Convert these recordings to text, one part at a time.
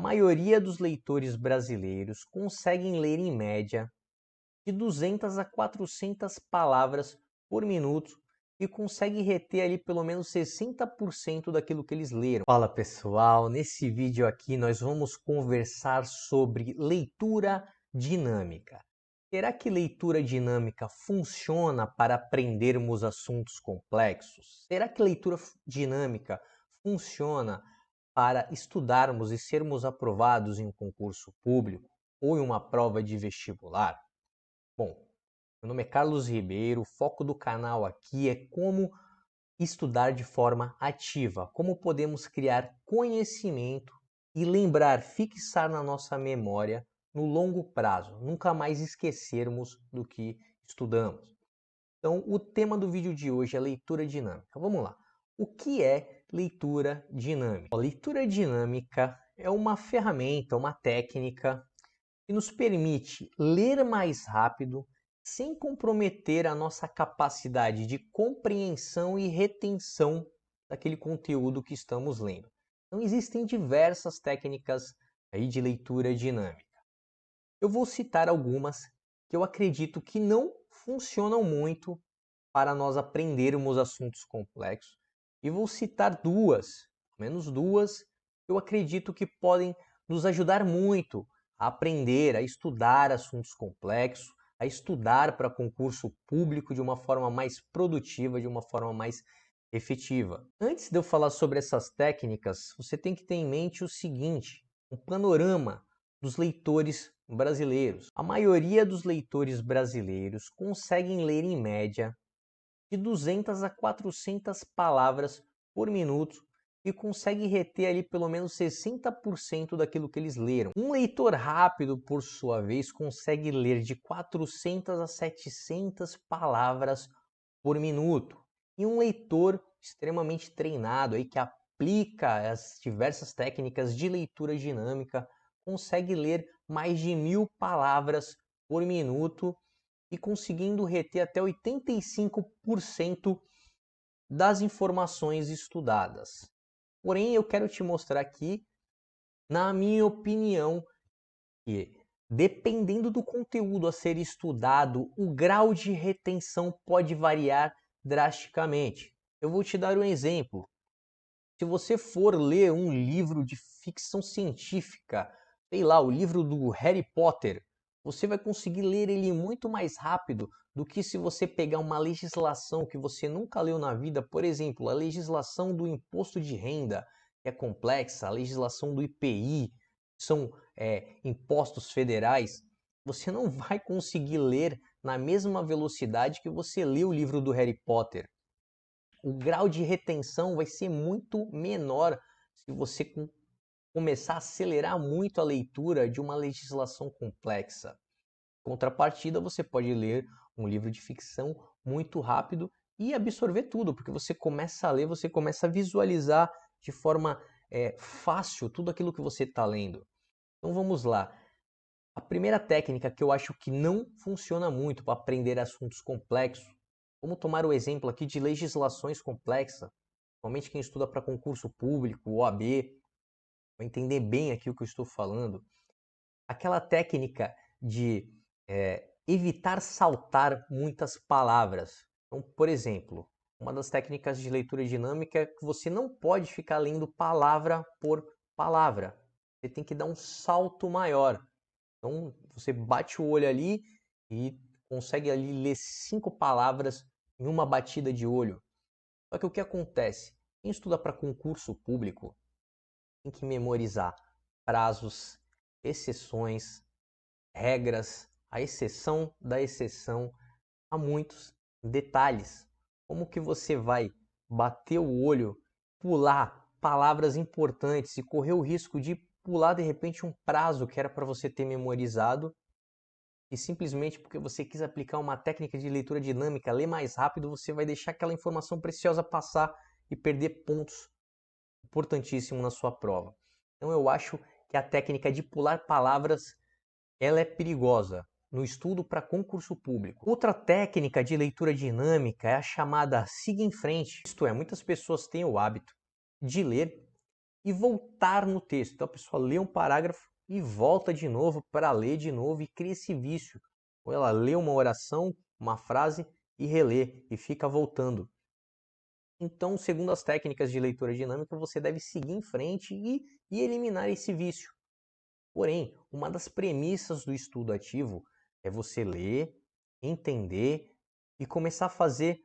maioria dos leitores brasileiros conseguem ler em média de 200 a 400 palavras por minuto e consegue reter ali pelo menos 60% daquilo que eles leram. Fala pessoal, nesse vídeo aqui nós vamos conversar sobre leitura dinâmica. Será que leitura dinâmica funciona para aprendermos assuntos complexos? Será que leitura dinâmica funciona para estudarmos e sermos aprovados em um concurso público ou em uma prova de vestibular? Bom, meu nome é Carlos Ribeiro, o foco do canal aqui é como estudar de forma ativa, como podemos criar conhecimento e lembrar, fixar na nossa memória no longo prazo, nunca mais esquecermos do que estudamos. Então, o tema do vídeo de hoje é leitura dinâmica. Vamos lá. O que é leitura dinâmica? A leitura dinâmica é uma ferramenta, uma técnica que nos permite ler mais rápido sem comprometer a nossa capacidade de compreensão e retenção daquele conteúdo que estamos lendo. Então existem diversas técnicas aí de leitura dinâmica. Eu vou citar algumas que eu acredito que não funcionam muito para nós aprendermos assuntos complexos e vou citar duas, pelo menos duas, que eu acredito que podem nos ajudar muito a aprender, a estudar assuntos complexos, a estudar para concurso público de uma forma mais produtiva, de uma forma mais efetiva. Antes de eu falar sobre essas técnicas, você tem que ter em mente o seguinte: um panorama dos leitores brasileiros. A maioria dos leitores brasileiros conseguem ler em média de 200 a 400 palavras por minuto e consegue reter ali pelo menos 60% daquilo que eles leram. Um leitor rápido, por sua vez, consegue ler de 400 a 700 palavras por minuto. E um leitor extremamente treinado, aí, que aplica as diversas técnicas de leitura dinâmica, consegue ler mais de 1000 palavras por minuto e conseguindo reter até 85% das informações estudadas. Porém, eu quero te mostrar aqui, na minha opinião, que dependendo do conteúdo a ser estudado, o grau de retenção pode variar drasticamente. Eu vou te dar um exemplo. Se você for ler um livro de ficção científica, sei lá, o livro do Harry Potter, você vai conseguir ler ele muito mais rápido do que se você pegar uma legislação que você nunca leu na vida, por exemplo, a legislação do imposto de renda, que é complexa, a legislação do IPI, são impostos federais. Você não vai conseguir ler na mesma velocidade que você lê o livro do Harry Potter. O grau de retenção vai ser muito menor se você começar a acelerar muito a leitura de uma legislação complexa. Em contrapartida, você pode ler um livro de ficção muito rápido e absorver tudo, porque você começa a ler, você começa a visualizar de forma fácil tudo aquilo que você está lendo. Então vamos lá. A primeira técnica que eu acho que não funciona muito para aprender assuntos complexos, vamos tomar o exemplo aqui de legislações complexas, principalmente quem estuda para concurso público, OAB, vai entender bem aqui o que eu estou falando. Aquela técnica de evitar saltar muitas palavras. Então, por exemplo, uma das técnicas de leitura dinâmica é que você não pode ficar lendo palavra por palavra. Você tem que dar um salto maior. Então, você bate o olho ali e consegue ali ler 5 palavras em uma batida de olho. Só que o que acontece? Quem estuda para concurso público tem que memorizar prazos, exceções, regras, a exceção da exceção, há muitos detalhes. Como que você vai bater o olho, pular palavras importantes e correr o risco de pular de repente um prazo que era para você ter memorizado e simplesmente porque você quis aplicar uma técnica de leitura dinâmica, ler mais rápido, você vai deixar aquela informação preciosa passar e perder pontos importantíssimos na sua prova. Então eu acho que a técnica de pular palavras, ela é perigosa no estudo para concurso público. Outra técnica de leitura dinâmica é a chamada siga em frente. Isto é, muitas pessoas têm o hábito de ler e voltar no texto. Então a pessoa lê um parágrafo e volta de novo para ler de novo e cria esse vício. Ou ela lê uma oração, uma frase e relê e fica voltando. Então, segundo as técnicas de leitura dinâmica, você deve seguir em frente e eliminar esse vício. Porém, uma das premissas do estudo ativo é você ler, entender e começar a fazer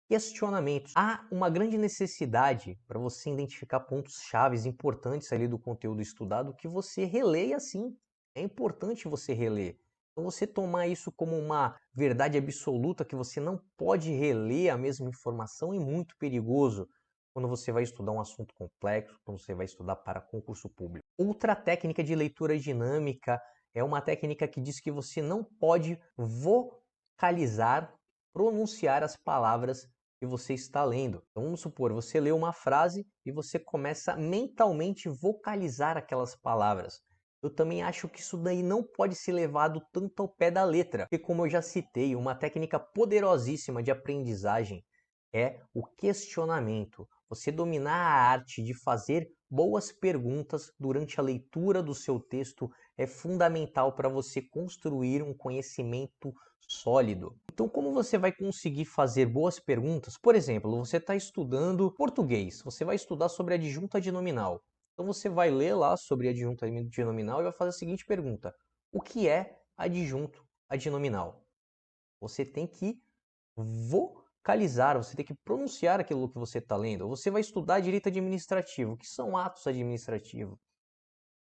questionamentos. Há uma grande necessidade para você identificar pontos chaves importantes ali do conteúdo estudado que você releia sim. É importante você reler. Então você tomar isso como uma verdade absoluta que você não pode reler a mesma informação é muito perigoso quando você vai estudar um assunto complexo, quando você vai estudar para concurso público. Outra técnica de leitura dinâmica é uma técnica que diz que você não pode vocalizar, pronunciar as palavras que você está lendo. Então vamos supor, você lê uma frase e você começa a mentalmente vocalizar aquelas palavras. Eu também acho que isso daí não pode ser levado tanto ao pé da letra, porque como eu já citei, uma técnica poderosíssima de aprendizagem é o questionamento. Você dominar a arte de fazer boas perguntas durante a leitura do seu texto é fundamental para você construir um conhecimento sólido. Então, como você vai conseguir fazer boas perguntas? Por exemplo, você está estudando português, você vai estudar sobre a adjunta adnominal. Então, você vai ler lá sobre a adjunta adnominal e vai fazer a seguinte pergunta: o que é adjunto adnominal? Você tem que vocalizar, você tem que pronunciar aquilo que você está lendo. Você vai estudar direito administrativo. O que são atos administrativos?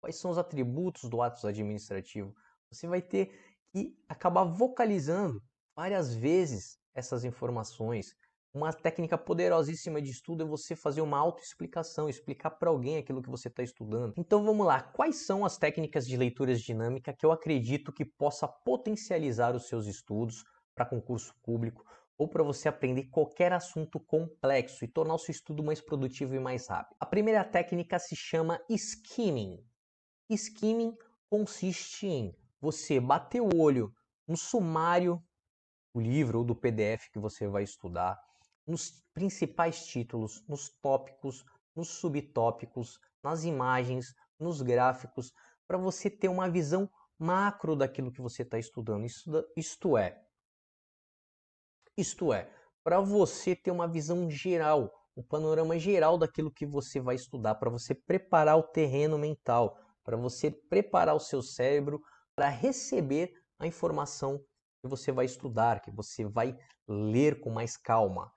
Quais são os atributos do ato administrativo? Você vai ter que acabar vocalizando várias vezes essas informações. Uma técnica poderosíssima de estudo é você fazer uma autoexplicação, explicar para alguém aquilo que você está estudando. Então vamos lá, quais são as técnicas de leitura dinâmica que eu acredito que possa potencializar os seus estudos para concurso público ou para você aprender qualquer assunto complexo e tornar o seu estudo mais produtivo e mais rápido? A primeira técnica se chama skimming. Skimming consiste em você bater o olho no sumário do livro ou do PDF que você vai estudar, nos principais títulos, nos tópicos, nos subtópicos, nas imagens, nos gráficos, para você ter uma visão macro daquilo que você está estudando. Isto é, para você ter uma visão geral, um panorama geral daquilo que você vai estudar, para você preparar o terreno mental, para você preparar o seu cérebro para receber a informação que você vai estudar, que você vai ler com mais calma.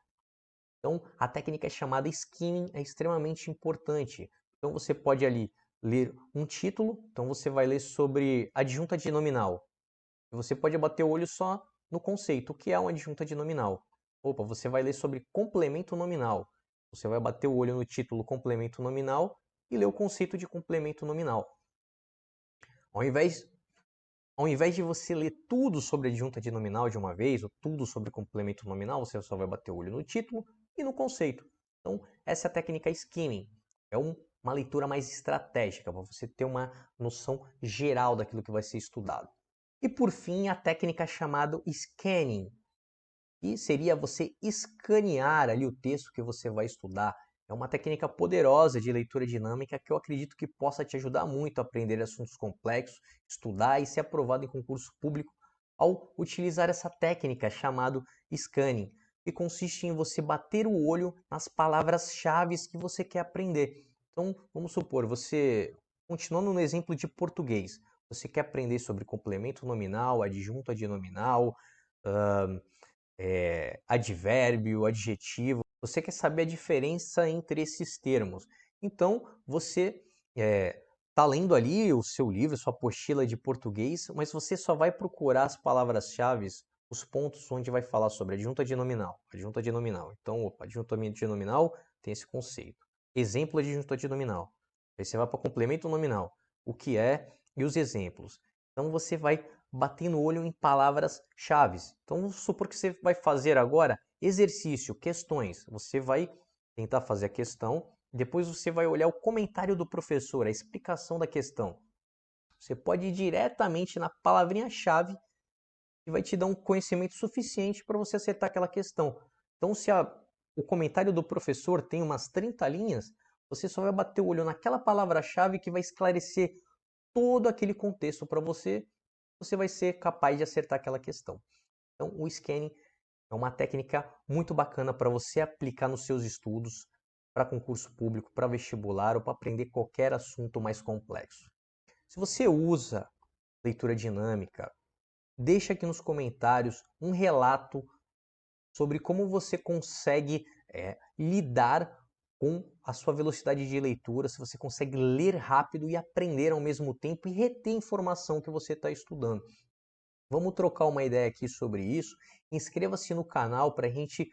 Então, a técnica é chamada skimming, é extremamente importante. Então, você pode ali ler um título, então você vai ler sobre adjunta adnominal. Você pode bater o olho só no conceito, o que é uma adjunta adnominal. Opa, você vai ler sobre complemento nominal. Você vai bater o olho no título complemento nominal e ler o conceito de complemento nominal. Ao invés, ao invés de você ler tudo sobre adjunta adnominal de uma vez, ou tudo sobre complemento nominal, você só vai bater o olho no título e no conceito. Então, essa é a técnica skimming. É uma leitura mais estratégica, para você ter uma noção geral daquilo que vai ser estudado. E por fim, a técnica chamada scanning, que seria você escanear ali o texto que você vai estudar. É uma técnica poderosa de leitura dinâmica que eu acredito que possa te ajudar muito a aprender assuntos complexos, estudar e ser aprovado em concurso público ao utilizar essa técnica chamada scanning, que consiste em você bater o olho nas palavras-chave que você quer aprender. Então, vamos supor, continuando no exemplo de português, você quer aprender sobre complemento nominal, adjunto adnominal, advérbio, adjetivo. Você quer saber a diferença entre esses termos. Então, você está lendo ali o seu livro, sua apostila de português, mas você só vai procurar as palavras-chave, os pontos onde vai falar sobre adjunto adnominal. Adjunto adnominal. Então, adjunto adnominal tem esse conceito. Exemplo de adjunto adnominal. Aí você vai para complemento nominal. O que é e os exemplos. Então, você vai batendo o olho em palavras-chave. Então, vamos supor que você vai fazer agora exercício, questões. Você vai tentar fazer a questão, depois você vai olhar o comentário do professor, a explicação da questão. Você pode ir diretamente na palavrinha-chave e vai te dar um conhecimento suficiente para você acertar aquela questão. Então, se o comentário do professor tem umas 30 linhas, Você só vai bater o olho naquela palavra-chave que vai esclarecer todo aquele contexto para você. Você vai ser capaz de acertar aquela questão. Então, o scanning é uma técnica muito bacana para você aplicar nos seus estudos, para concurso público, para vestibular ou para aprender qualquer assunto mais complexo. Se você usa leitura dinâmica, deixa aqui nos comentários um relato sobre como você consegue lidar com a sua velocidade de leitura, se você consegue ler rápido e aprender ao mesmo tempo e reter a informação que você está estudando. Vamos trocar uma ideia aqui sobre isso. Inscreva-se no canal para a gente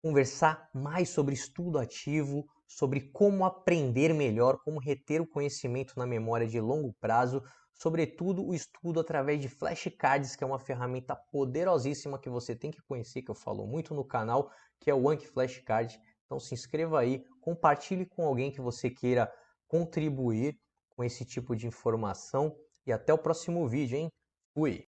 conversar mais sobre estudo ativo, sobre como aprender melhor, como reter o conhecimento na memória de longo prazo, sobretudo o estudo através de flashcards, que é uma ferramenta poderosíssima que você tem que conhecer, que eu falo muito no canal, que é o Anki Flashcard. Então se inscreva aí, compartilhe com alguém que você queira contribuir com esse tipo de informação e até o próximo vídeo, hein? Fui!